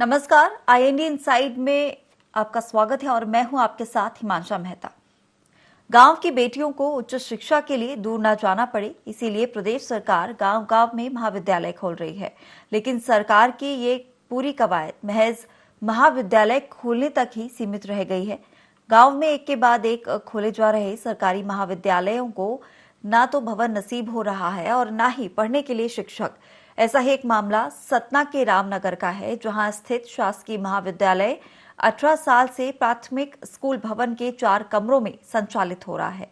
नमस्कार, IND inside में आपका स्वागत है और मैं हूं आपके साथ हिमांशा मेहता। गांव की बेटियों को उच्च शिक्षा के लिए दूर न जाना पड़े, इसीलिए प्रदेश सरकार गांव-गांव में महाविद्यालय खोल रही है। लेकिन सरकार की ये पूरी कवायद महज महाविद्यालय खोलने तक ही सीमित रह गई है। गांव में एक के बाद एक खोले जा रहे सरकारी महाविद्यालयों को ना तो भवन नसीब हो रहा है और ना ही पढ़ने के लिए शिक्षक। ऐसा ही एक मामला सतना के रामनगर का है, जहां स्थित शासकीय महाविद्यालय 18 साल से प्राथमिक स्कूल भवन के 4 कमरों में संचालित हो रहा है।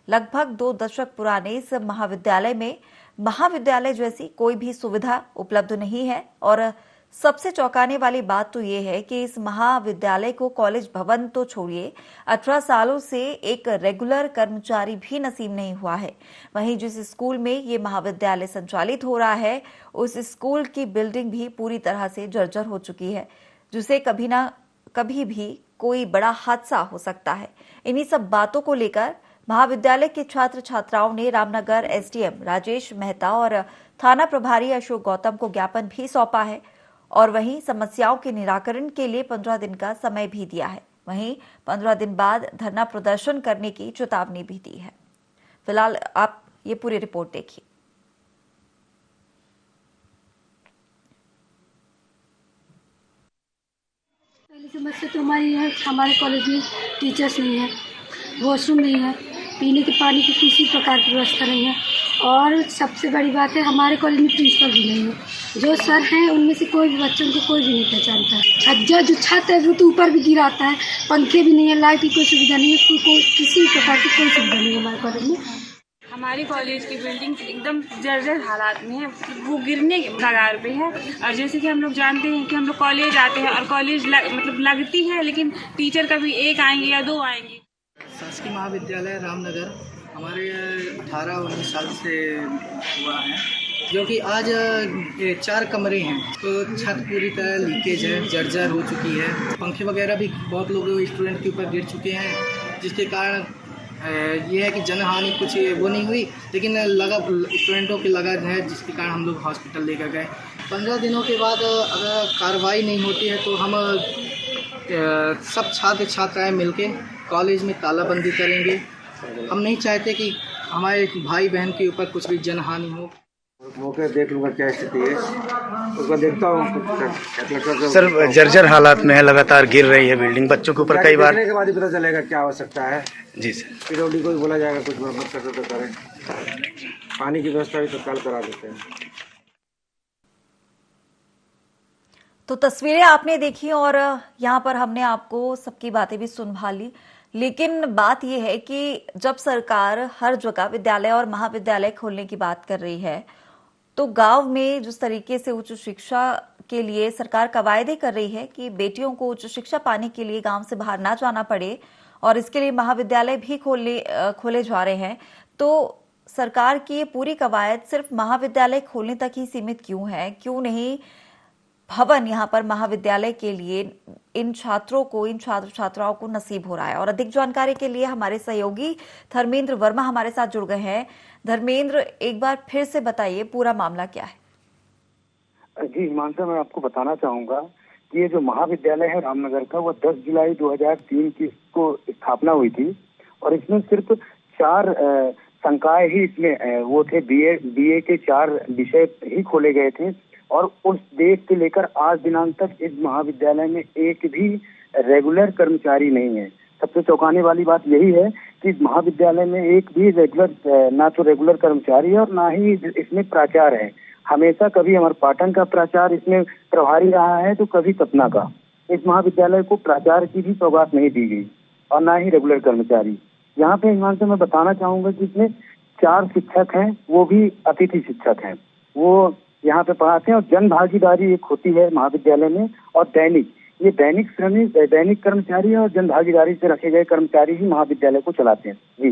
लगभग 2 दशक पुराने इस महाविद्यालय में महाविद्यालय जैसी कोई भी सुविधा उपलब्ध नहीं है और सबसे चौंकाने वाली बात तो ये है कि इस महाविद्यालय को कॉलेज भवन तो छोड़िए, 18 सालों से एक रेगुलर कर्मचारी भी नसीब नहीं हुआ है। वहीं जिस स्कूल में ये महाविद्यालय संचालित हो रहा है, उस स्कूल की बिल्डिंग भी पूरी तरह से जर्जर हो चुकी है, जिसे कभी ना कभी भी कोई बड़ा हादसा हो सकता है। इन्हीं सब बातों को लेकर महाविद्यालय के छात्र छात्राओं ने रामनगर एसडीएम राजेश मेहता और थाना प्रभारी अशोक गौतम को ज्ञापन भी सौंपा है और वहीं समस्याओं के निराकरण के लिए 15 दिन का समय भी दिया है। वहीं 15 दिन बाद धरना प्रदर्शन करने की चेतावनी भी दी है। फिलहाल आप ये पूरी रिपोर्ट देखिए। पहली समस्या तो हमारी है, हमारे कॉलेज में टीचर्स नहीं है, वॉशरूम नहीं है, पीने के पानी की किसी प्रकार की व्यवस्था नहीं है और सबसे बड़ी बात है हमारे कॉलेज में प्रिंसिपल भी नहीं है। जो सर हैं उनमें से कोई भी बच्चों को कोई भी नहीं पहचानता है। छज्जा जो छत है वो तो ऊपर भी गिराता है, पंखे भी नहीं है, लाइट की कोई सुविधा नहीं है, किसी प्रकार की कोई सुविधा नहीं है हमारे कॉलेज में। हमारी कॉलेज की बिल्डिंग एकदम जर्जर हालात में है, वो गिरने के कगार पे है। और जैसे कि हम लोग जानते हैं कि हम लोग कॉलेज आते हैं और कॉलेज लगती है, लेकिन टीचर कभी एक आएंगे या 2 आएंगे। शासकीय महाविद्यालय रामनगर हमारे 18-19 साल से हुआ है, जो कि आज 4 कमरे हैं, तो छत पूरी तरह लीकेज है, जर्जर हो चुकी है। पंखे वगैरह भी बहुत लोग स्टूडेंट के ऊपर गिर चुके हैं, जिसके कारण ये है कि जनहानि कुछ वो नहीं हुई, लेकिन स्टूडेंटों के लगा है, जिसके कारण हम लोग हॉस्पिटल लेकर गए। 15 दिनों के बाद अगर कार्रवाई नहीं होती है तो हम सब छात्र छात्राएं मिलके कॉलेज में तालाबंदी करेंगे। हम नहीं चाहते कि हमारे भाई बहन के ऊपर कुछ भी जनहानि हो। मौके देख लूँगा क्या स्थिति है, उसको देखता हूँ। सर, जर्जर हालात में है, लगातार गिर रही है बिल्डिंग, बच्चों के ऊपर कई बार। के बाद ही पता चलेगा क्या आवश्यकता है। जी सर, पीडब्ल्यूडी को भी बोला जाएगा, कुछ मरम्मत कर तो करें। पानी की व्यवस्था भी तत्काल करा देते हैं। तो तस्वीरें आपने देखी और यहाँ पर हमने आपको सबकी बातें भी सुनवा ली, लेकिन बात यह है कि जब सरकार हर जगह विद्यालय और महाविद्यालय खोलने की बात कर रही है, तो गांव में जिस तरीके से उच्च शिक्षा के लिए सरकार कवायदे कर रही है कि बेटियों को उच्च शिक्षा पाने के लिए गांव से बाहर ना जाना पड़े और इसके लिए महाविद्यालय भी खोले जा रहे हैं, तो सरकार की ये पूरी कवायद सिर्फ महाविद्यालय खोलने तक ही सीमित क्यों है? क्यों नहीं भवन यहाँ पर महाविद्यालय के लिए इन छात्रों को, इन छात्र छात्राओं को नसीब हो रहा है? और अधिक जानकारी के लिए हमारे सहयोगी धर्मेंद्र वर्मा हमारे साथ जुड़ गए हैं। धर्मेंद्र, एक बार फिर से बताइए पूरा मामला क्या है? जी हिमांशा, मैं आपको बताना चाहूंगा कि ये जो महाविद्यालय है रामनगर का, वो 10 जुलाई 2003 की इसको स्थापना हुई थी और इसमें सिर्फ 4 संकाय ही इसमें वो थे। बीए के 4 विषय ही खोले गए थे और उस डेट से लेकर आज दिनांक तक इस महाविद्यालय में एक भी रेगुलर कर्मचारी नहीं है। सबसे चौंकाने वाली बात यही है कि इस महाविद्यालय में एक भी ना तो रेगुलर कर्मचारी है और ना ही इसमें प्राचार्य है। हमेशा कभी अमरपाटन का प्राचार्य इसमें प्रभारी रहा है तो कभी सतना का। इस महाविद्यालय को प्राचार्य की भी सौगात नहीं दी गई और ना ही रेगुलर कर्मचारी। यहाँ पे हिमांशु मैं बताना चाहूंगा कि इसमें 4 शिक्षक हैं, वो भी अतिथि शिक्षक हैं, वो यहाँ पे पढ़ाते हैं और जन भागीदारी एक होती है महाविद्यालय में और दैनिक श्रमिक, दैनिक कर्मचारी और जन भागीदारी से रखे गए कर्मचारी ही महाविद्यालय को चलाते हैं। जी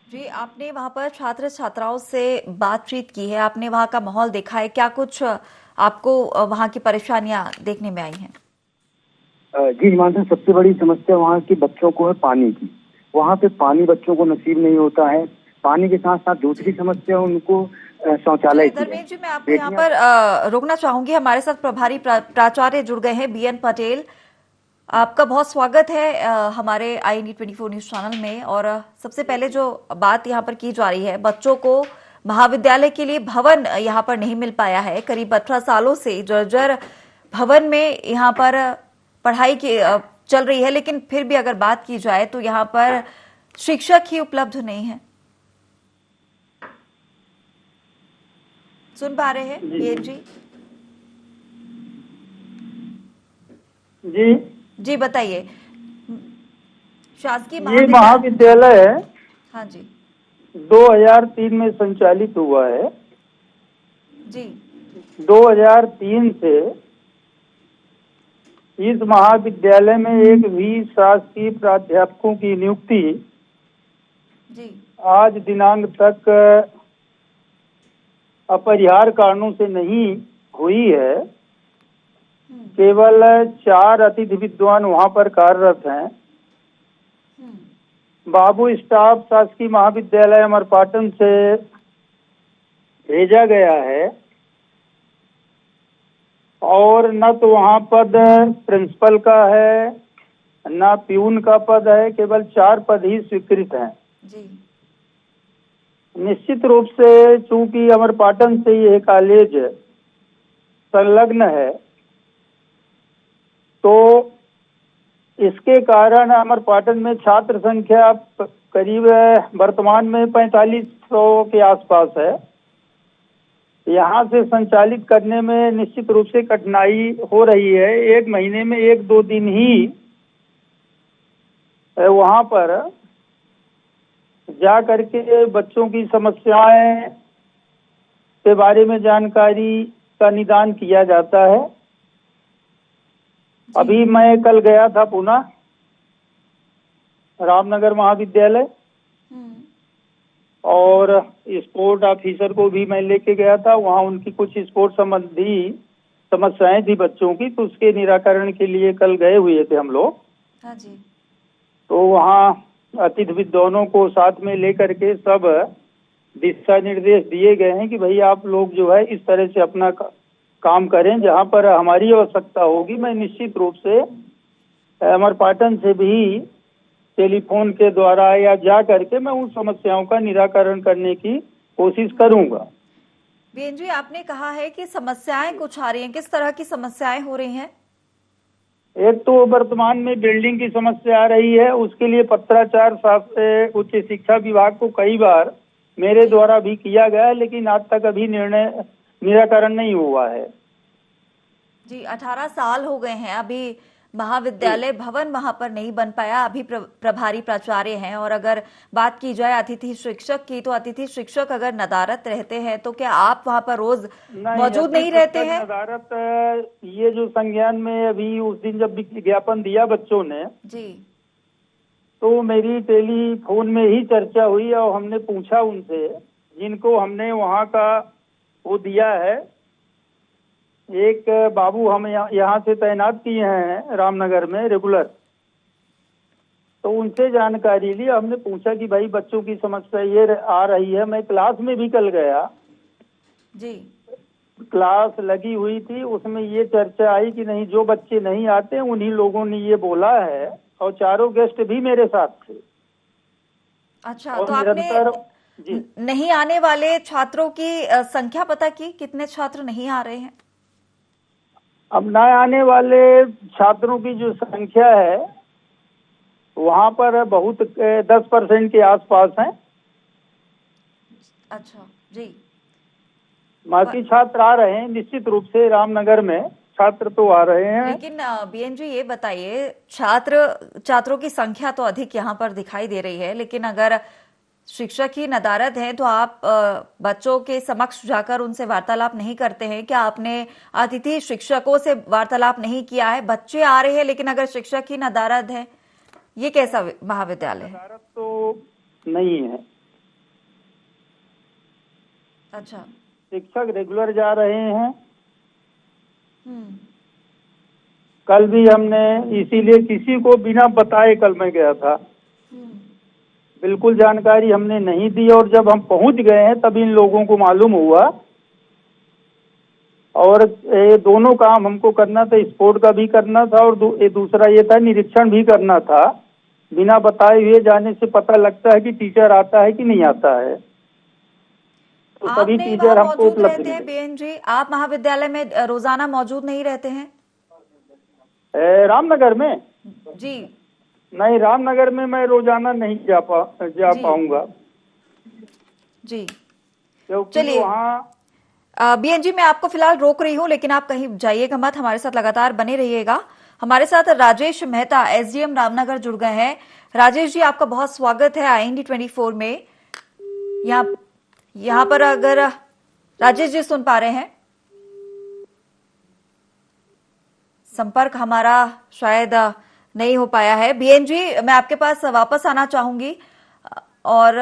जी, आपने वहाँ पर छात्र छात्राओं से बातचीत की है, आपने वहाँ का माहौल देखा है, क्या कुछ आपको वहाँ की परेशानियां देखने में आई हैं? जी हिमांशु, सबसे बड़ी समस्या वहाँ के बच्चों को है पानी की। वहाँ पे पानी बच्चों को नसीब नहीं होता है। पानी के साथ साथ दूसरी समस्या उनको शौचालय की है। धर्मेंद्र जी, मैं आपको यहाँ पर रोकना चाहूंगी। हमारे साथ प्रभारी प्राचार्य जुड़ गए हैं, बीएन पटेल। आपका बहुत स्वागत है हमारे IND24 न्यूज चैनल में। और सबसे पहले जो बात यहाँ पर की जा रही है, बच्चों को महाविद्यालय के लिए भवन यहाँ पर नहीं मिल पाया है। करीब 18 सालों से जर्जर भवन में यहाँ पर पढ़ाई की चल रही है, लेकिन फिर भी अगर बात की जाए तो यहाँ पर शिक्षक ही उपलब्ध नहीं है। सुन पा रहे हैं बीएन जी? जी जी बताइए। शासकीय ये महाविद्यालय हाँ जी 2003 में संचालित हुआ है। जी 2003 से इस महाविद्यालय में एक भी शासकीय प्राध्यापकों की नियुक्ति जी आज दिनांक तक अपरिहार्य कारणों से नहीं हुई है। केवल 4 अतिथि विद्वान वहां पर कार्यरत हैं। बाबू स्टाफ शासकीय महाविद्यालय अमरपाटन से भेजा गया है और न तो वहाँ पद प्रिंसिपल का है न प्यून का पद है, केवल 4 पद ही स्वीकृत हैं। जी निश्चित रूप से चूंकि अमरपाटन से यह कॉलेज संलग्न है तो इसके कारण अमरपाटन में छात्र संख्या करीब वर्तमान में 4500 के आसपास है। यहाँ से संचालित करने में निश्चित रूप से कठिनाई हो रही है। एक महीने में 1-2 दिन ही वहाँ पर जा करके बच्चों की समस्याएं के बारे में जानकारी का निदान किया जाता है। अभी मैं कल गया था पुनः रामनगर महाविद्यालय और स्पोर्ट ऑफिसर को भी मैं लेके गया था। वहाँ उनकी कुछ स्पोर्ट संबंधी समस्याएं थी बच्चों की, तो उसके निराकरण के लिए कल गए हुए थे हम लोग। हाँ जी। तो वहाँ अतिथि विद्वानों को साथ में लेकर के सब दिशा निर्देश दिए गए हैं कि भाई आप लोग जो है इस तरह से अपना काम करें। जहाँ पर हमारी आवश्यकता होगी मैं निश्चित रूप से अमरपाटन से भी टेलीफोन के द्वारा या जा करके मैं उन समस्याओं का निराकरण करने की कोशिश करूंगा। बीएन जी, आपने कहा है कि समस्याएं कुछ आ रही हैं, किस तरह की समस्याएं हो रही हैं? एक तो वर्तमान में बिल्डिंग की समस्या आ रही है, उसके लिए पत्राचार उच्च शिक्षा विभाग को कई बार मेरे द्वारा भी किया गया है, लेकिन आज तक अभी निराकरण नहीं हुआ है। जी 18 साल हो गए हैं, अभी महाविद्यालय भवन वहां पर नहीं बन पाया। अभी प्रभारी प्राचार्य हैं। और अगर बात की जाए अतिथि शिक्षक की, तो अतिथि शिक्षक अगर नदारत रहते हैं तो क्या आप वहां पर रोज मौजूद नहीं रहते हैं? नदारत ये जो संज्ञान में अभी उस दिन जब विज्ञापन दिया बच्चों ने जी, तो मेरी टेलीफोन में ही चर्चा हुई और हमने पूछा उनसे, जिनको हमने वहाँ का वो दिया है। एक बाबू हम यहाँ से तैनात किए हैं रामनगर में रेगुलर, तो उनसे जानकारी ली। हमने पूछा कि भाई बच्चों की समस्या ये आ रही है। मैं क्लास में भी कल गया जी, क्लास लगी हुई थी, उसमें ये चर्चा आई कि नहीं जो बच्चे नहीं आते उन्हीं लोगों ने ये बोला है और 4 गेस्ट भी मेरे साथ थे। अच्छा, और तो आपने जी नहीं आने वाले छात्रों की संख्या पता की, कितने छात्र नहीं आ रहे हैं? अब न आने वाले छात्रों की जो संख्या है वहाँ पर बहुत 10% के आसपास है। अच्छा जी, बाकी छात्र आ रहे हैं निश्चित रूप से, रामनगर में छात्र तो आ रहे हैं। लेकिन बीएन जी ये बताइए, छात्रों की संख्या तो अधिक यहाँ पर दिखाई दे रही है, लेकिन अगर शिक्षक ही नदारद हैं तो आप बच्चों के समक्ष जाकर उनसे वार्तालाप नहीं करते हैं क्या? आपने अतिथि शिक्षकों से वार्तालाप नहीं किया है? बच्चे आ रहे हैं लेकिन अगर शिक्षक ही नदारद है, ये कैसा महाविद्यालय है? नदारद तो नहीं है। अच्छा, शिक्षक रेगुलर जा रहे हैं। कल भी हमने इसीलिए किसी को बिना बताए कल मैं गया था। बिल्कुल जानकारी हमने नहीं दी, और जब हम पहुंच गए हैं तब इन लोगों को मालूम हुआ। और ये दोनों काम हमको करना था, स्पोर्ट का भी करना था और दूसरा ये था निरीक्षण भी करना था। बिना बताए हुए जाने से पता लगता है कि टीचर आता है कि नहीं आता है, तो आप सभी नहीं टीचर वहाँ हमको मौजूद उपलब्ध रहते हैं मिले। बीएन जी, आप महाविद्यालय में रोजाना मौजूद नहीं रहते हैं? रामनगर में जी नहीं, रामनगर में मैं रोजाना नहीं जा पाऊंगा, जी। क्योंकि चलिए वहाँ बीएन जी, मैं आपको फिलहाल रोक रही हूँ, लेकिन आप कहीं जाइएगा मत, हमारे साथ लगातार बने रहिएगा। हमारे साथ राजेश मेहता, एसडीएम रामनगर जुड़ गए हैं। राजेश जी, आपका बहुत स्वागत है IND24 में। यहाँ पर अगर राजेश जी सुन पा रहे हैं, संपर्क हमारा शायद नहीं हो पाया है। बीएन जी, मैं आपके पास वापस आना चाहूंगी और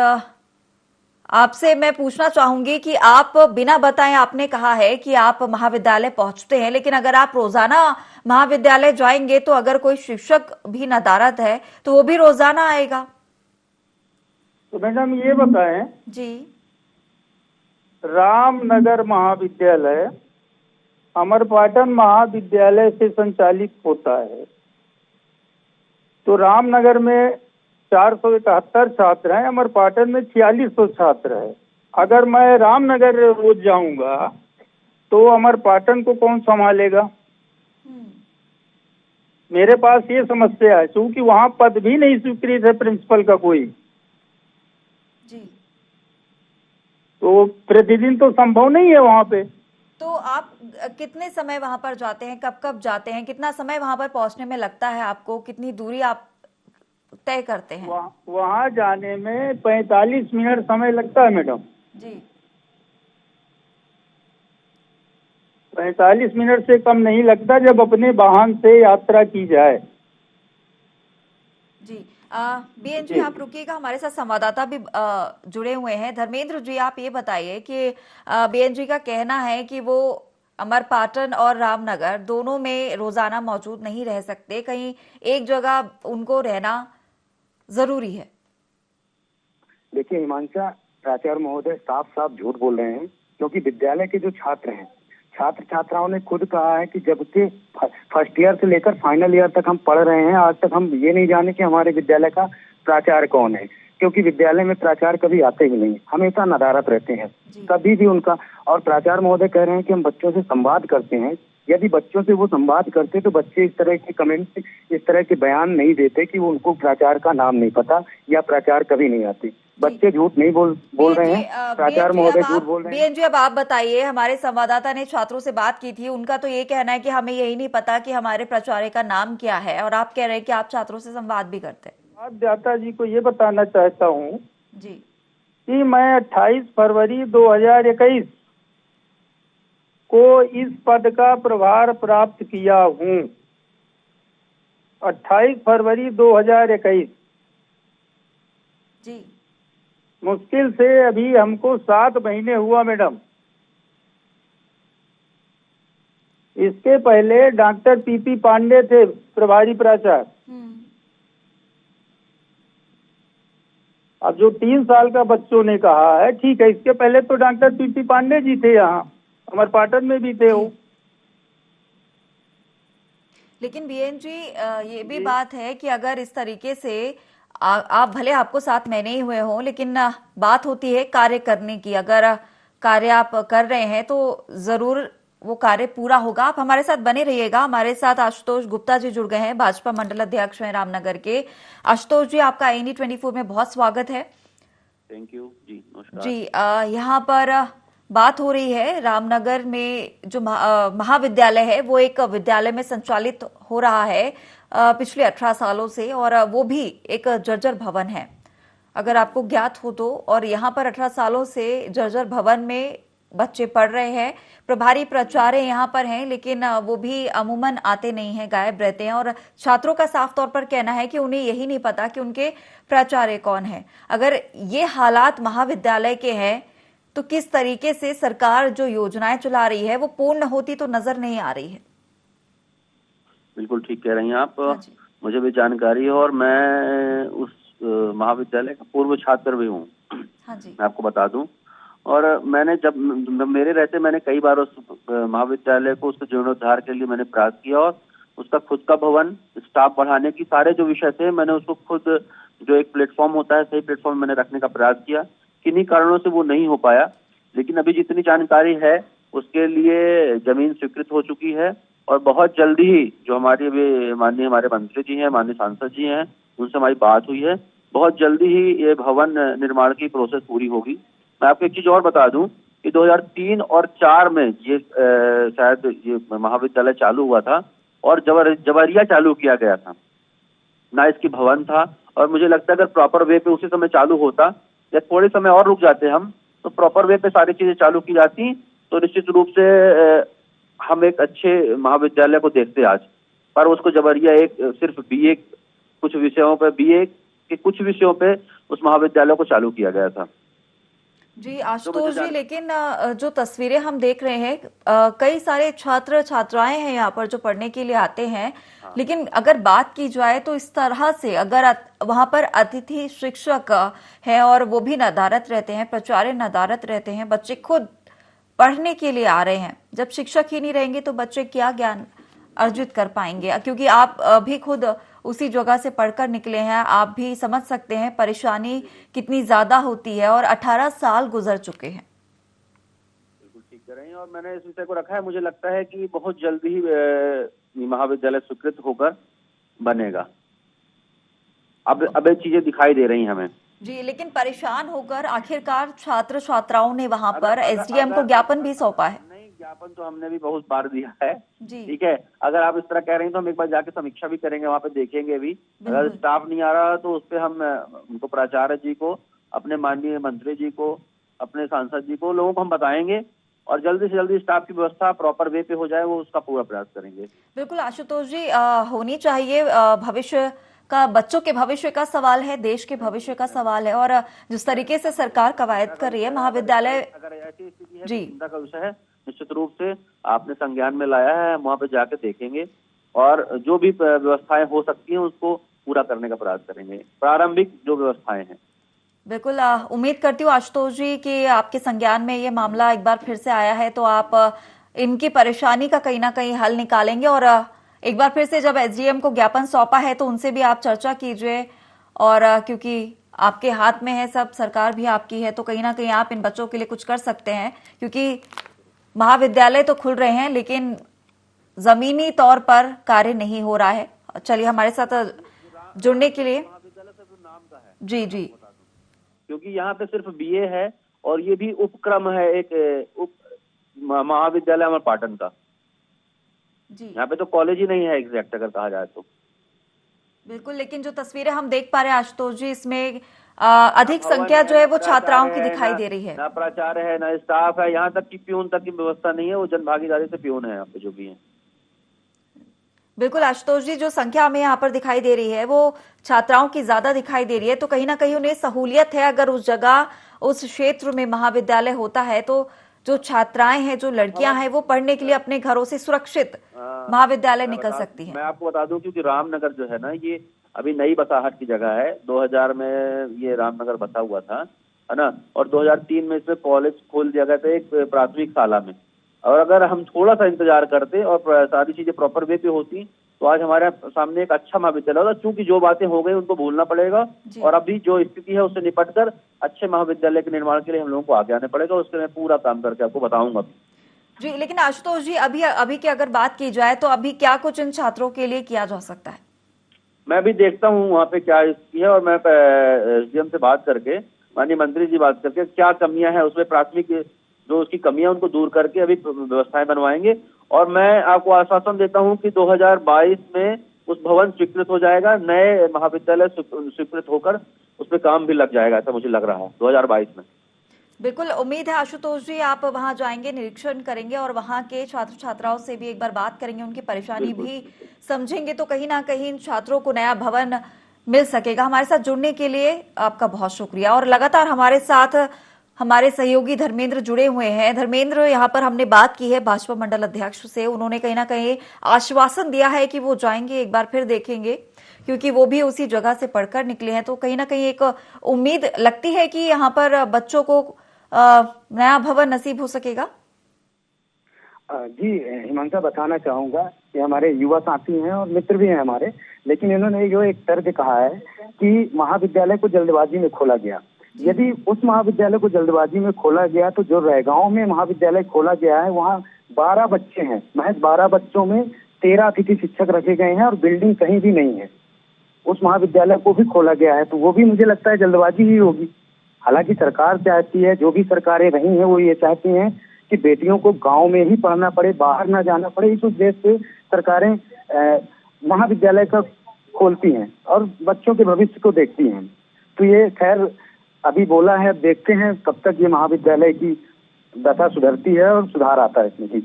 आपसे मैं पूछना चाहूंगी कि आप बिना बताए, आपने कहा है कि आप महाविद्यालय पहुंचते हैं, लेकिन अगर आप रोजाना महाविद्यालय जाएंगे तो अगर कोई शिक्षक भी नदारद है तो वो भी रोजाना आएगा। तो मैडम ये बताएं, जी रामनगर महाविद्यालय अमरपाटन महाविद्यालय से संचालित होता है, तो रामनगर में 471 छात्र हैं, अमरपाटन में 4600 छात्र है। अगर मैं रामनगर रोज जाऊंगा तो अमरपाटन को कौन संभालेगा? मेरे पास ये समस्या है, क्योंकि वहाँ पद भी नहीं स्वीकृत है प्रिंसिपल का कोई, जी। तो प्रतिदिन तो संभव नहीं है वहाँ पे। तो आप कितने समय वहां पर जाते हैं, कब कब जाते हैं, कितना समय वहां पर पहुंचने में लगता है आपको, कितनी दूरी आप तय करते हैं? वहाँ जाने में 45 मिनट समय लगता है मैडम जी। 45 मिनट से कम नहीं लगता जब अपने वाहन से यात्रा की जाए। जी बीएन जी, आप रुकिएगा, हमारे साथ संवाददाता भी जुड़े हुए हैं। धर्मेंद्र जी, आप ये बताइए कि बीएन जी का कहना है कि वो अमरपाटन और रामनगर दोनों में रोजाना मौजूद नहीं रह सकते, कहीं एक जगह उनको रहना जरूरी है। देखिए हिमांशा, प्राचार्य महोदय साफ साफ झूठ बोल रहे हैं, क्योंकि विद्यालय के जो छात्र हैं, छात्र छात्राओं ने खुद कहा है कि जब से फर्स्ट ईयर से लेकर फाइनल ईयर तक हम पढ़ रहे हैं, आज तक हम ये नहीं जाने कि हमारे विद्यालय का प्राचार्य कौन है, क्योंकि विद्यालय में प्राचार्य कभी आते ही नहीं, हमेशा नदारत रहते हैं कभी भी उनका। और प्राचार्य महोदय कह रहे हैं कि हम बच्चों से संवाद करते हैं। यदि बच्चों से वो संवाद करते तो बच्चे इस तरह के कमेंट, इस तरह के बयान नहीं देते कि वो उनको प्राचार्य का नाम नहीं पता या प्राचार्य कभी नहीं आते। बच्चे झूठ नहीं बोल रहे हैं, प्राचार्य महोदय झूठ बोल रहे हैं। बीएन जी, अब आप बताइए, हमारे संवाददाता ने छात्रों से बात की थी, उनका तो ये कहना है कि हमें यही नहीं पता कि हमारे प्राचार्य का नाम क्या है, और आप कह रहे हैं कि आप छात्रों से संवाद भी करते हैं। दाता जी को ये बताना चाहता हूँ जी कि मैं 28 फरवरी 2021 को इस पद का प्रभार प्राप्त किया हूँ। 28 फरवरी 2021, जी। मुश्किल से अभी हमको 7 महीने हुआ मैडम। इसके पहले डॉक्टर पीपी पांडे थे प्रभारी प्राचार्य। अब जो 3 साल का बच्चों ने कहा है, ठीक है, इसके पहले तो डॉक्टर पीपी पांडे जी थे, यहाँ अमरपाटन में भी थे वो। लेकिन बीएन जी, ये भी बात है कि अगर इस तरीके से आप भले आपको 7 महीने ही हुए हों, लेकिन बात होती है कार्य करने की। अगर कार्य आप कर रहे हैं तो जरूर वो कार्य पूरा होगा। आप हमारे साथ बने रहिएगा। हमारे साथ आशुतोष गुप्ता जी जुड़ गए हैं, भाजपा मंडल अध्यक्ष हैं रामनगर के। आशुतोष जी, आपका IND24 में बहुत स्वागत है। थैंक यू जी, नमस्कार जी। यहाँ पर बात हो रही है, रामनगर में जो महाविद्यालय है वो एक विद्यालय में संचालित हो रहा है पिछले 18 सालों से, और वो भी एक जर्जर भवन है, अगर आपको ज्ञात हो तो। और यहाँ पर 18 सालों से जर्जर भवन में बच्चे पढ़ रहे हैं। प्रभारी प्राचार्य यहाँ पर हैं, लेकिन वो भी अमूमन आते नहीं हैं, गायब रहते हैं, और छात्रों का साफ तौर पर कहना है कि उन्हें यही नहीं पता कि उनके प्राचार्य कौन है। अगर ये हालात महाविद्यालय के हैं तो किस तरीके से सरकार जो योजनाएं चला रही है वो पूर्ण होती तो नजर नहीं आ रही है। बिल्कुल ठीक कह रही हैं आप। मुझे भी जानकारी है और मैं उस महाविद्यालय का पूर्व छात्र भी हूँ, हाँ जी। मैं आपको बता दूं। और मैंने जब मेरे रहते मैंने कई बार उस महाविद्यालय को उसके जीर्णोद्धार के लिए मैंने प्रयास किया और उसका खुद का भवन, स्टाफ बढ़ाने की सारे जो विषय थे मैंने उसको खुद, जो एक प्लेटफॉर्म होता है, सही प्लेटफॉर्म मैंने रखने का प्रयास किया। किन्हीं कारणों से वो नहीं हो पाया, लेकिन अभी जितनी जानकारी है उसके लिए जमीन स्वीकृत हो चुकी है और बहुत जल्दी ही जो हमारे अभी माननीय हमारे मंत्री जी हैं, माननीय सांसद जी हैं, उनसे हमारी बात हुई है। बहुत जल्दी ही ये भवन निर्माण की प्रोसेस पूरी होगी। मैं आपको एक चीज और बता दूं कि 2003 और 4 में ये शायद ये महाविद्यालय चालू हुआ था और जबरिया चालू किया गया था, ना इसकी भवन था। और मुझे लगता है अगर प्रॉपर वे पे उसी समय चालू होता या थोड़े समय और रुक जाते हम, तो प्रॉपर वे पे सारी चीजें चालू की जाती, तो निश्चित रूप से हम एक अच्छे महाविद्यालय को देखते आज। पर उसको जबरिया एक सिर्फ बीए कुछ विषयों पे, बीए के कुछ विषयों पे उस महाविद्यालय को चालू किया गया था। जी आशुतोष जी, लेकिन जो तस्वीरें हम देख रहे हैं, कई सारे छात्र छात्राएं हैं यहाँ पर जो पढ़ने के लिए आते हैं, लेकिन अगर बात की जाए तो इस तरह से अगर वहां पर अतिथि शिक्षक हैं और वो भी नदारत रहते हैं, प्राचार्य नदारत रहते हैं, बच्चे खुद पढ़ने के लिए आ रहे हैं, जब शिक्षक ही नहीं रहेंगे तो बच्चे क्या ज्ञान अर्जित कर पाएंगे? क्योंकि आप भी खुद उसी जगह से पढ़कर निकले हैं, आप भी समझ सकते हैं परेशानी कितनी ज्यादा होती है और 18 साल गुजर चुके हैं। बिल्कुल ठीक कह रहे हैं और मैंने इस विषय को रखा है। मुझे लगता है कि बहुत जल्दी ही महाविद्यालय स्वीकृत होकर बनेगा। अब ये चीजें दिखाई दे रही हैं हमें जी, लेकिन परेशान होकर आखिरकार छात्र छात्राओं ने वहां पर एसडीएम को ज्ञापन भी सौंपा है। नहीं, ज्ञापन तो हमने भी बहुत बार दिया है जी। ठीक है, अगर आप इस तरह कह रहे हैं तो हम एक बार जाके समीक्षा भी करेंगे, वहाँ पे देखेंगे भी। अगर स्टाफ नहीं आ रहा तो उस पर हम उनको, प्राचार्य जी को, अपने माननीय मंत्री जी को, अपने सांसद जी को, लोगों को हम बताएंगे और जल्दी से जल्दी स्टाफ की व्यवस्था प्रॉपर वे पे हो जाए, वो उसका पूरा प्रयास करेंगे। बिल्कुल आशुतोष जी, होनी चाहिए। भविष्य का, बच्चों के भविष्य का सवाल है, देश के भविष्य का सवाल है और जिस तरीके से सरकार कवायद कर रही है, महाविद्यालय, अगर ऐसी स्थिति है जी, चिंता का विषय है, निश्चित रूप से आपने संज्ञान में लाया है, हम वहाँ पे जाके देखेंगे और जो भी व्यवस्थाएं हो सकती हैं उसको पूरा करने का प्रयास करेंगे, प्रारंभिक जो व्यवस्थाएं हैं। बिल्कुल उम्मीद करती हूँ आशुतोष जी कि आपके संज्ञान में ये मामला एक बार फिर से आया है तो आप इनकी परेशानी का कहीं ना कहीं हल निकालेंगे और एक बार फिर से जब एसडीएम को ज्ञापन सौंपा है तो उनसे भी आप चर्चा कीजिए और क्योंकि आपके हाथ में है सब, सरकार भी आपकी है, तो कहीं ना कहीं आप इन बच्चों के लिए कुछ कर सकते हैं, क्योंकि महाविद्यालय तो खुल रहे हैं लेकिन जमीनी तौर पर कार्य नहीं हो रहा है। चलिए हमारे साथ जुड़ने के लिए, जी जी, क्योंकि यहाँ पे सिर्फ बीए है और ये भी उपक्रम है, एक उप महाविद्यालय अमर पाटन का जी। यहाँ पे तो कॉलेज ही नहीं है एग्जैक्ट अगर कहा जाए तो। बिल्कुल, लेकिन जो तस्वीरें हम देख पा रहे हैं आशुतोष जी, इसमें अधिक संख्या जो है वो छात्राओं की दिखाई दे रही है। ना प्राचार्य है, ना स्टाफ है, यहाँ तक कि प्यून तक की व्यवस्था नहीं है, वो जन भागीदारी से प्यून है यहाँ पे जो भी है। बिल्कुल आशुतोष जी, जो संख्या हमें यहाँ पर दिखाई दे रही है वो छात्राओं की ज्यादा दिखाई दे रही है, तो कहीं ना कहीं उन्हें सहूलियत है। अगर उस जगह, उस क्षेत्र में महाविद्यालय होता है तो जो छात्राएं हैं, जो लड़कियां हैं, वो पढ़ने के लिए अपने घरों से सुरक्षित महाविद्यालय निकल सकती हैं। मैं आपको बता दूं क्योंकि रामनगर जो है ना, ये अभी नई बसाहट की जगह है। 2000 में ये रामनगर बसा हुआ था, है ना, और 2003 में इसमें कॉलेज खोल दिया गया था एक प्राथमिक शाला में। और अगर हम थोड़ा सा इंतजार करते और सारी चीजें प्रॉपर वे पे होती तो आज हमारे सामने एक अच्छा महाविद्यालय होता। चूंकि जो बातें हो गई उनको भूलना पड़ेगा और अभी जो स्थिति है उससे निपट कर अच्छे महाविद्यालय के निर्माण के लिए हम लोगों को आगे आने पड़ेगा। उसके मैं पूरा काम करके आपको बताऊंगा जी। लेकिन आशुतोष जी, अभी की अगर बात की जाए तो अभी क्या कुछ इन छात्रों के लिए किया जा सकता है? मैं भी देखता हूँ वहाँ पे क्या स्थिति है और मैं एसडीएम से बात करके, माननीय मंत्री जी बात करके, क्या कमियां हैं उसमें, प्राथमिक जो उसकी कमियां उनको दूर करके अभी व्यवस्थाएं बनवाएंगे। और मैं आपको आश्वासन देता हूं कि 2022 में उस भवन स्वीकृत हो जाएगा, नए महाविद्यालय स्वीकृत होकर उस पर काम भी लग जाएगा, ऐसा मुझे लग रहा है 2022 में। बिल्कुल उम्मीद है आशुतोष जी, आप वहां जाएंगे, निरीक्षण करेंगे और वहां के छात्र छात्राओं से भी एक बार बात करेंगे, उनकी परेशानी भी समझेंगे, तो कहीं ना कहीं इन छात्रों को नया भवन मिल सकेगा। हमारे साथ जुड़ने के लिए आपका बहुत शुक्रिया और लगातार हमारे साथ हमारे सहयोगी धर्मेंद्र जुड़े हुए हैं। धर्मेंद्र, यहाँ पर हमने बात की है भाजपा मंडल अध्यक्ष से, उन्होंने कहीं ना कहीं आश्वासन दिया है कि वो जाएंगे, एक बार फिर देखेंगे, क्योंकि वो भी उसी जगह से पढ़कर निकले हैं। तो कहीं ना कहीं एक उम्मीद लगती है कि यहाँ पर बच्चों को नया भवन नसीब हो सकेगा। जी हिमांशा, बताना चाहूंगा कि हमारे युवा साथी हैं और मित्र भी हैं हमारे, लेकिन इन्होंने जो एक तर्क कहा है कि महाविद्यालय को जल्दबाजी में खोला गया। यदि उस महाविद्यालय को जल्दबाजी में खोला गया तो जो रैगांव में महाविद्यालय खोला गया है वहाँ 12 बच्चे हैं, महज 12 बच्चों में 13 अतिथि शिक्षक रखे गए हैं और बिल्डिंग कहीं भी नहीं है। उस महाविद्यालय को भी खोला गया है, तो वो भी मुझे लगता है जल्दबाजी ही होगी। हालांकि सरकार चाहती है, जो भी सरकारें रही हैं वो ये चाहती हैं कि बेटियों को गांव में ही पढ़ना पड़े, बाहर ना जाना पड़े। इस उद्देश्य से सरकारें महाविद्यालय का खोलती हैं और बच्चों के भविष्य को देखती हैं। तो ये खैर अभी बोला है, अब देखते हैं कब तक ये महाविद्यालय की दशा सुधरती है और सुधार आता है इसमें।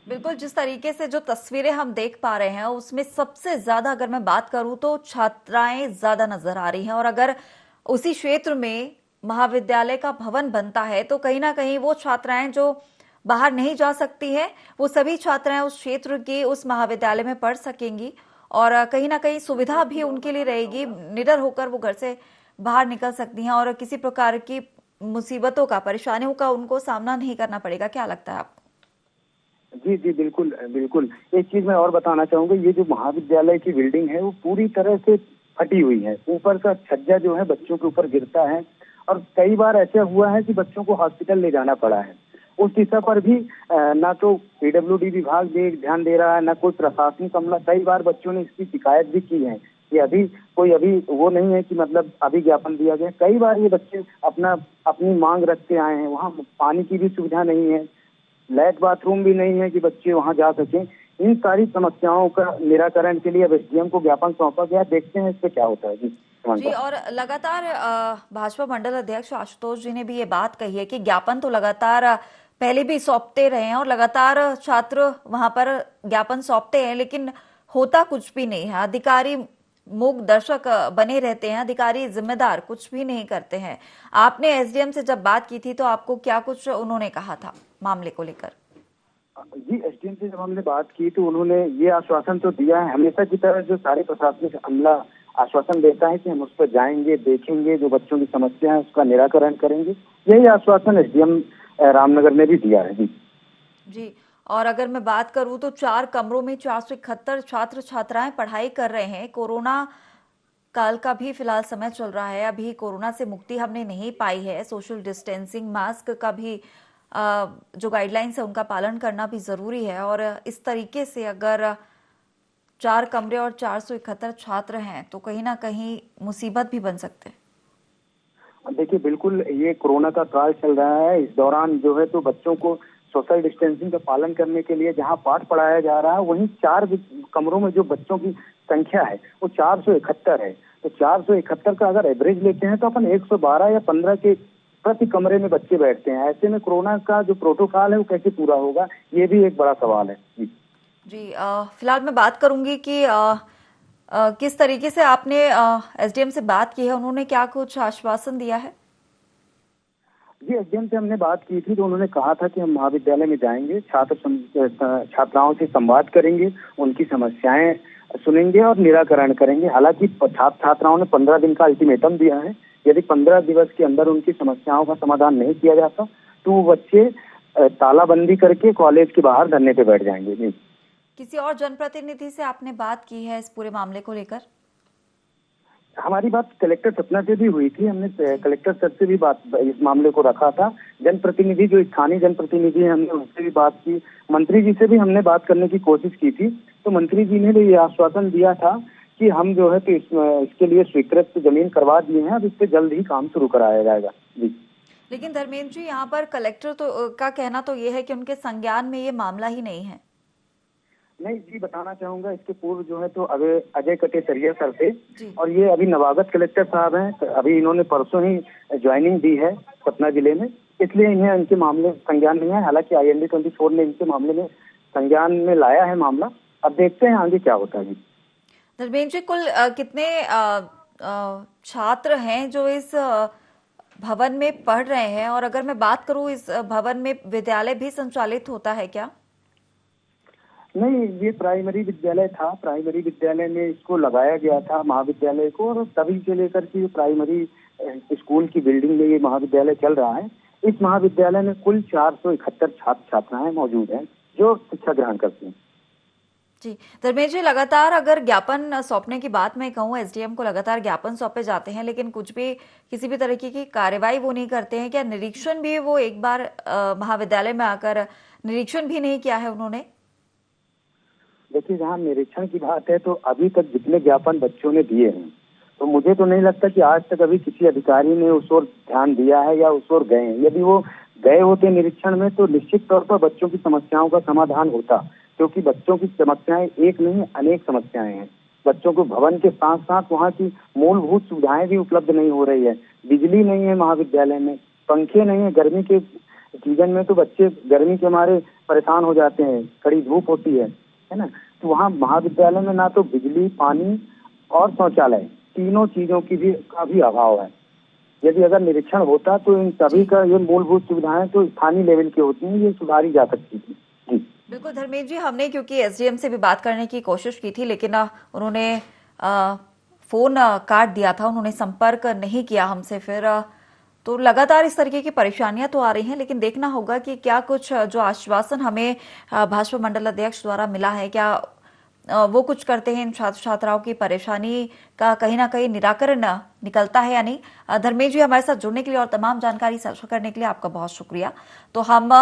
बिल्कुल, जिस तरीके से जो तस्वीरें हम देख पा रहे हैं उसमें सबसे ज्यादा अगर मैं बात करूं तो छात्राएं ज्यादा नजर आ रही हैं, और अगर उसी क्षेत्र में महाविद्यालय का भवन बनता है तो कहीं ना कहीं वो छात्राएं जो बाहर नहीं जा सकती है वो सभी छात्राएं उस क्षेत्र के उस महाविद्यालय में पढ़ सकेंगी, और कहीं ना कहीं सुविधा भी उनके लिए रहेगी, निडर होकर वो घर से बाहर निकल सकती हैं और किसी प्रकार की मुसीबतों का, परेशानियों का उनको सामना नहीं करना पड़ेगा। क्या लगता है आपको? जी जी बिल्कुल बिल्कुल। एक चीज मैं और बताना चाहूंगा, ये जो महाविद्यालय की बिल्डिंग है वो पूरी तरह से फटी हुई है। ऊपर का छज्जा जो है बच्चों के ऊपर गिरता है और कई बार ऐसा हुआ है कि बच्चों को हॉस्पिटल ले जाना पड़ा है। उस दिशा पर भी ना तो पीडब्ल्यूडी विभाग भी ध्यान दे रहा है, ना कोई प्रशासनिक अमला। कई बार बच्चों ने इसकी शिकायत भी की है कि अभी वो नहीं है कि मतलब अभी ज्ञापन दिया गया। कई बार ये बच्चे अपनी मांग रखते आए हैं। वहाँ पानी की भी सुविधा नहीं है, लैट बाथरूम भी नहीं है कि बच्चे वहाँ जा सकें। इन सारी समस्याओं का निराकरण के लिए अब एसडीएम को ज्ञापन सौंपा गया। देखते हैं इससे क्या होता है। जी, और लगातार भाजपा मंडल अध्यक्ष आशुतोष जी ने भी ये बात कही है कि ज्ञापन तो लगातार पहले भी सौंपते रहे हैं और लगातार छात्र वहां पर ज्ञापन सौंपते हैं, लेकिन होता कुछ भी नहीं है। अधिकारी मूक दर्शक बने रहते हैं, अधिकारी जिम्मेदार कुछ भी नहीं करते हैं। आपने एसडीएम से जब बात की थी तो आपको क्या कुछ उन्होंने कहा था मामले को लेकर? जी, एसडीएम से जब हमने बात की तो उन्होंने ये आश्वासन तो दिया है, हमेशा की तरह जो सारे प्रशासनिक अमला आश्वासन देता है कि हम उस पर जाएंगे, देखेंगे, जो बच्चों की समस्या है उसका निराकरण करेंगे। यही आश्वासन एसडीएम रामनगर ने भी दिया है। जी, और अगर मैं बात करूं तो 4 कमरों में 471 छात्र छात्राएं पढ़ाई कर रहे हैं। कोरोना काल का भी फिलहाल समय चल रहा है, अभी कोरोना से मुक्ति हमने नहीं पाई है। सोशल डिस्टेंसिंग, मास्क का भी जो गाइडलाइंस है उनका पालन करना भी जरूरी है, और इस तरीके से अगर 4 कमरे और 471 छात्र हैं तो कहीं ना कहीं मुसीबत भी बन सकते हैं। देखिए, बिल्कुल ये कोरोना का काल चल रहा है। इस दौरान जो है तो बच्चों को सोशल डिस्टेंसिंग का पालन करने के लिए जहां पाठ पढ़ाया जा रहा है, वहीं 4 कमरों में जो बच्चों की संख्या है वो 471 है। तो 471 का अगर एवरेज लेते हैं तो अपन 112 या 15 के प्रति कमरे में बच्चे बैठते हैं। ऐसे में कोरोना का जो प्रोटोकॉल है वो कैसे पूरा होगा, ये भी एक बड़ा सवाल है। जी, फिलहाल मैं बात करूंगी कि किस तरीके से आपने एसडीएम से बात की है, उन्होंने क्या कुछ आश्वासन दिया है? जी, एसडीएम से हमने बात की थी तो उन्होंने कहा था कि हम महाविद्यालय में जाएंगे, छात्राओं से संवाद करेंगे, उनकी समस्याएं सुनेंगे और निराकरण करेंगे। हालांकि छात्राओं ने 15 दिन का अल्टीमेटम दिया है। यदि 15 दिवस के अंदर उनकी समस्याओं का समाधान नहीं किया जाता तो वो बच्चे तालाबंदी करके कॉलेज के बाहर धरने पे बैठ जाएंगे। जी, किसी और जनप्रतिनिधि से आपने बात की है इस पूरे मामले को लेकर? हमारी बात कलेक्टर सतना से भी हुई थी। हमने कलेक्टर सर से भी बात इस मामले को रखा था। जनप्रतिनिधि जो स्थानीय जनप्रतिनिधि हैं हमने उनसे भी बात की। मंत्री जी से भी हमने बात करने की कोशिश की थी, तो मंत्री जी ने भी ये आश्वासन दिया था कि हम जो है तो इसके लिए स्वीकृत जमीन करवा दिए हैं, अब इस पे जल्द ही काम शुरू कराया जाएगा। जी, लेकिन धर्मेंद्र जी, यहाँ पर कलेक्टर का कहना तो ये है कि उनके संज्ञान में ये मामला ही नहीं है। नहीं जी, बताना चाहूंगा इसके पूर्व जो है तो अजय कटेसरिया सर थे और ये अभी नवागत कलेक्टर साहब हैं। अभी इन्होंने परसों ही ज्वाइनिंग दी है सतना जिले में, इसलिए इन्हें इनके मामले संज्ञान नहीं है। हालांकि IND 24 ने इनके मामले में संज्ञान में लाया है मामला। अब देखते हैं आगे क्या होता है। धर्मेंद्र जी, कुल कितने छात्र हैं जो इस भवन में पढ़ रहे हैं, और अगर मैं बात करूं इस भवन में विद्यालय भी संचालित होता है क्या? नहीं, ये प्राइमरी विद्यालय था। प्राइमरी विद्यालय में इसको लगाया गया था महाविद्यालय को, और तभी से लेकर के प्राइमरी स्कूल की बिल्डिंग में ये महाविद्यालय चल रहा है। इस महाविद्यालय में कुल 471 छात्र छात्राएं मौजूद हैं जो शिक्षा ग्रहण करते हैं। जी धर्मेश जी, लगातार अगर ज्ञापन सौंपने की बात मैं कहूँ, एसडीएम को लगातार ज्ञापन सौंपे जाते हैं, लेकिन कुछ भी किसी भी तरीके की कार्रवाई वो नहीं करते हैं। क्या निरीक्षण भी वो एक बार महाविद्यालय में आकर निरीक्षण भी नहीं किया है उन्होंने? देखिए, जहाँ निरीक्षण की बात है तो अभी तक जितने ज्ञापन बच्चों ने दिए हैं, तो मुझे तो नहीं लगता कि आज तक अभी किसी अधिकारी ने उस ओर ध्यान दिया है या उस ओर गए हैं। यदि वो गए होते निरीक्षण में तो निश्चित तौर पर बच्चों की समस्याओं का समाधान होता, क्योंकि बच्चों की समस्याएं एक नहीं अनेक समस्याएं हैं। बच्चों को भवन के साथ साथ वहाँ की मूलभूत सुविधाएं भी उपलब्ध नहीं हो रही है। बिजली नहीं है महाविद्यालय में, पंखे नहीं है। गर्मी के सीजन में तो बच्चे गर्मी के मारे परेशान हो जाते हैं, कड़ी धूप होती है ना। तो वहाँ महाविद्यालय में ना तो बिजली, पानी और शौचालय, तीनों चीजों की भी काफी अभाव है। यदि अगर निरीक्षण होता तो इन सभी का ये मूलभूत सुविधाएं तो स्थानीय लेवल की होती हैं, ये सुधारी जा सकती थी। जी बिल्कुल धर्मेश जी, हमने क्योंकि एसडीएम से भी बात करने की कोशिश की थी, लेकिन उन्होंने फोन काट दिया था, उन्होंने संपर्क नहीं किया हमसे। फिर तो लगातार इस तरीके की परेशानियां तो आ रही हैं, लेकिन देखना होगा कि क्या कुछ जो आश्वासन हमें भाजपा मंडल अध्यक्ष द्वारा मिला है, क्या वो कुछ करते हैं इन छात्र छात्राओं की परेशानी का कहीं ना कहीं निराकरण निकलता है या नहीं। धर्मेश जी, हमारे साथ जुड़ने के लिए और तमाम जानकारी साझा करने के लिए आपका बहुत शुक्रिया। तो हम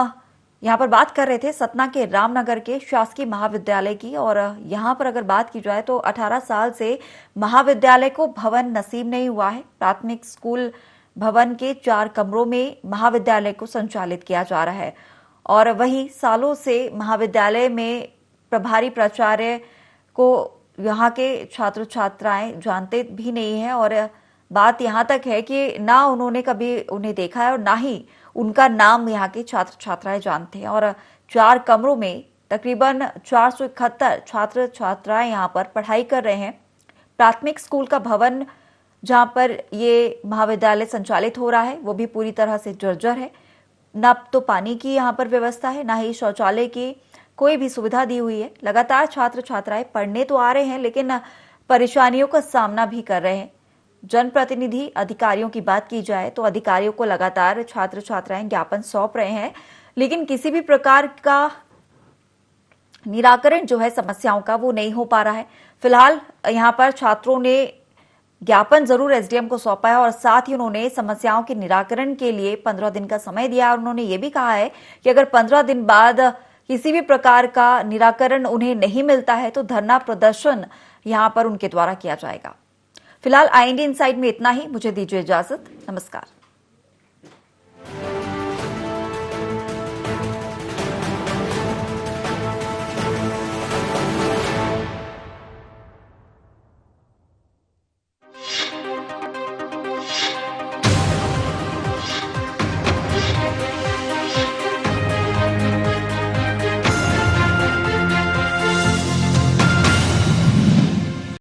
यहाँ पर बात कर रहे थे सतना के रामनगर के शासकीय महाविद्यालय की, और यहाँ पर अगर बात की जाए तो 18 साल से महाविद्यालय को भवन नसीब नहीं हुआ है। प्राथमिक स्कूल भवन के 4 कमरों में महाविद्यालय को संचालित किया जा रहा है, और वहीं सालों से महाविद्यालय में प्रभारी प्राचार्य को यहाँ के छात्र छात्राएं जानते भी नहीं है, और बात यहाँ तक है कि ना उन्होंने कभी उन्हें देखा है और ना ही उनका नाम यहाँ के छात्र छात्राएं जानते हैं। और 4 कमरों में तकरीबन 471 छात्र छात्राएं यहाँ पर पढ़ाई कर रहे हैं। प्राथमिक स्कूल का भवन जहाँ पर ये महाविद्यालय संचालित हो रहा है वो भी पूरी तरह से जर्जर है। न तो पानी की यहाँ पर व्यवस्था है, ना ही शौचालय की कोई भी सुविधा दी हुई है। लगातार छात्र छात्राएं पढ़ने तो आ रहे हैं, लेकिन परेशानियों का सामना भी कर रहे हैं। जनप्रतिनिधि अधिकारियों की बात की जाए तो अधिकारियों को लगातार छात्र छात्राएं ज्ञापन सौंप रहे हैं, लेकिन किसी भी प्रकार का निराकरण जो है समस्याओं का वो नहीं हो पा रहा है। फिलहाल यहाँ पर छात्रों ने ज्ञापन जरूर एसडीएम को सौंपा है, और साथ ही उन्होंने समस्याओं के निराकरण के लिए 15 दिन का समय दिया, और उन्होंने ये भी कहा है कि अगर 15 दिन बाद किसी भी प्रकार का निराकरण उन्हें नहीं मिलता है तो धरना प्रदर्शन यहां पर उनके द्वारा किया जाएगा। फिलहाल IND इनसाइड में इतना ही। मुझे दीजिए इजाजत। नमस्कार।